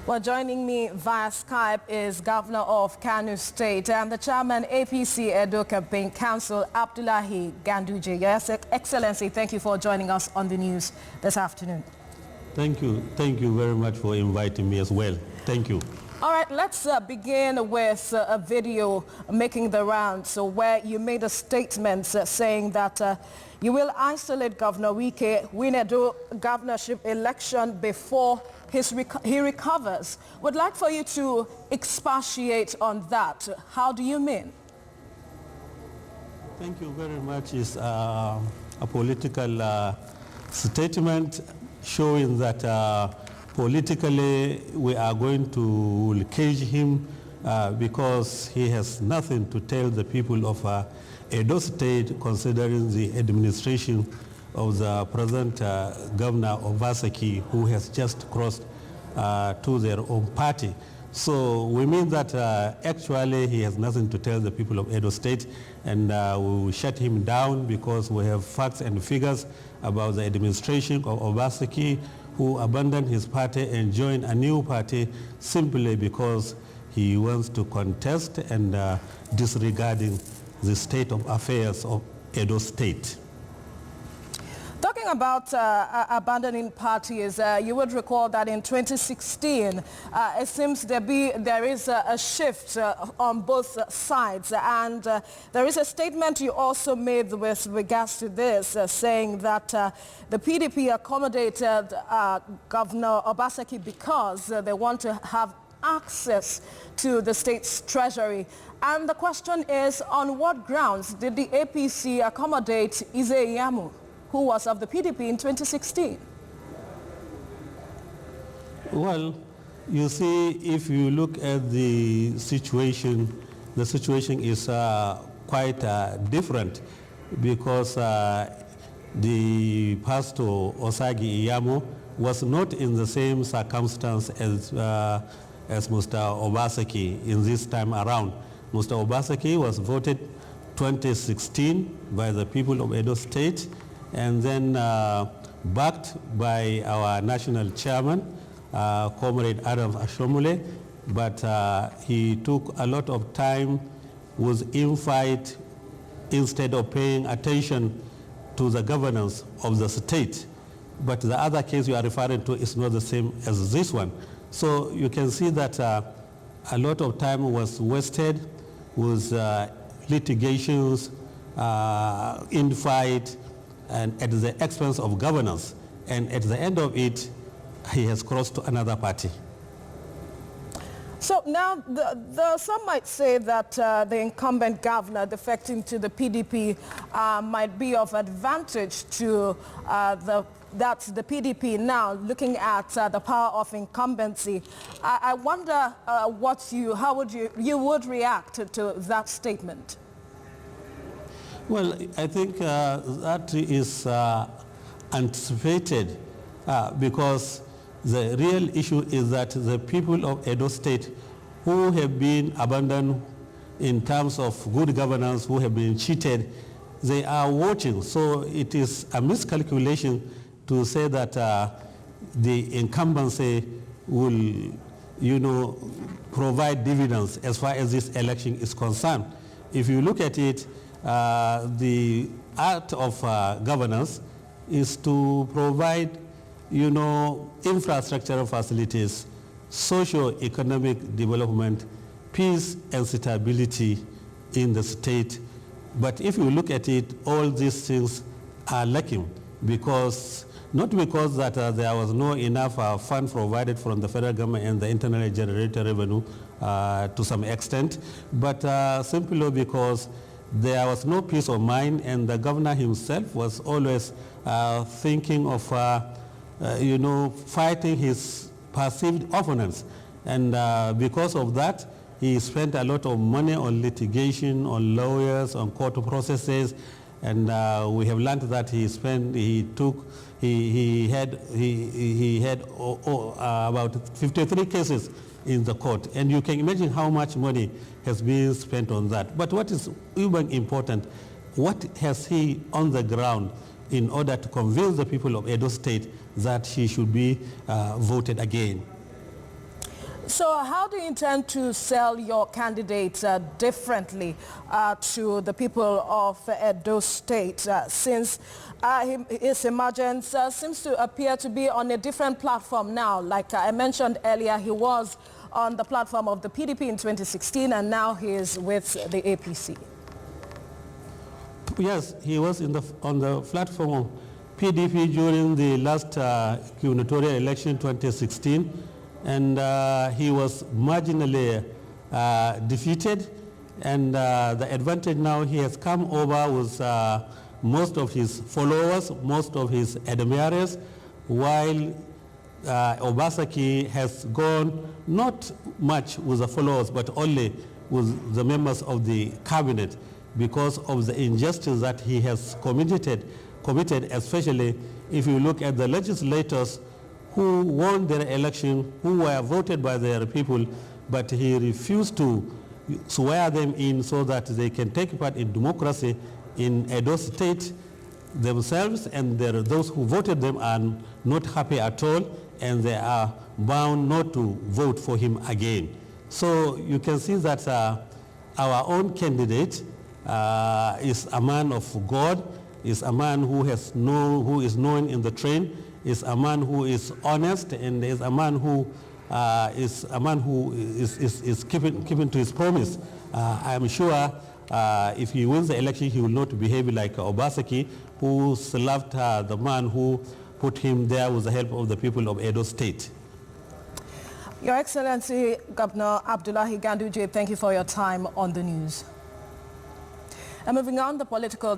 Well, joining me via Skype is Governor of Kano State and the Chairman APC Edo Campaign Council, Abdullahi Ganduje. Your Excellency, thank you for joining us on the news this afternoon. Thank you. Thank you very much for inviting me as well. Thank you. All right, let's begin with a video making the rounds where you made a statement saying that you will isolate Governor Wike, win Edo governorship election before he recovers. Would like for you to expatiate on that. How do you mean? Thank you very much. It's a political statement showing that politically we are going to cage him because he has nothing to tell the people of Edo State, considering the administration of the present governor of Obaseki, who has just crossed to their own party. So we mean that actually he has nothing to tell the people of Edo State, and we will shut him down because we have facts and figures about the administration of Obaseki, who abandoned his party and joined a new party simply because he wants to contest and disregarding the state of affairs of Edo State. Talking about abandoning parties, you would recall that in 2016, it seems there is a shift on both sides, and there is a statement you also made with regards to this, saying that the PDP accommodated Governor Obaseki because they want to have access to the state's treasury. And the question is, on what grounds did the APC accommodate Ize Iyamu, who was of the PDP in 2016? Well, you see, if you look at the situation is quite different, because the pastor Osagi Iyamu was not in the same circumstance as Mr. Obaseki in this time around. Mr. Obaseki was voted 2016 by the people of Edo State, and then backed by our national chairman, Comrade Adam Ashomule, but he took a lot of time, was in fight instead of paying attention to the governance of the state. But the other case you are referring to is not the same as this one. So you can see that a lot of time was wasted with litigations, in fight, and at the expense of governance. And at the end of it, he has crossed to another party. So now, some might say that the incumbent governor defecting to the PDP might be of advantage to the PDP now, looking at the power of incumbency. I wonder how would you would react to that statement? Well, I think that is anticipated because the real issue is that the people of Edo State who have been abandoned in terms of good governance, who have been cheated, they are watching. So it is a miscalculation to say that the incumbency will, provide dividends as far as this election is concerned. If you look at it, the art of governance is to provide, infrastructural facilities, socio-economic development, peace and stability in the state. But if you look at it, all these things are lacking not because that there was no enough fund provided from the federal government and the internally generated revenue to some extent, but simply because there was no peace of mind, and the governor himself was always thinking of, fighting his perceived opponents. And because of that, he spent a lot of money on litigation, on lawyers, on court processes, and we have learned that he had about 53 cases in the court, and you can imagine how much money has been spent on that. But what is even important, what has he on the ground in order to convince the people of Edo State that he should be voted again? So how do you intend to sell your candidate differently to the people of Edo State since his emergence seems to appear to be on a different platform now? Like I mentioned earlier, he was on the platform of the PDP in 2016 and now he is with the APC. Yes, he was on the platform of PDP during the last gubernatorial election 2016. And he was marginally defeated, and the advantage now, he has come over with most of his followers, most of his admirers, while Obasaki has gone not much with the followers, but only with the members of the cabinet because of the injustice that he has committed, especially if you look at the legislators who won their election, who were voted by their people, but he refused to swear them in so that they can take part in democracy in Edo State themselves, and those who voted them are not happy at all, and they are bound not to vote for him again. So you can see that our own candidate is a man of God, is a man who is known in the train, is a man who is honest, and is a man who is keeping to his promise. I am sure if he wins the election, he will not behave like Obasaki, who loved the man who put him there with the help of the people of Edo State. Your Excellency, Governor Abdullahi Ganduje, thank you for your time on the news. And moving on, the political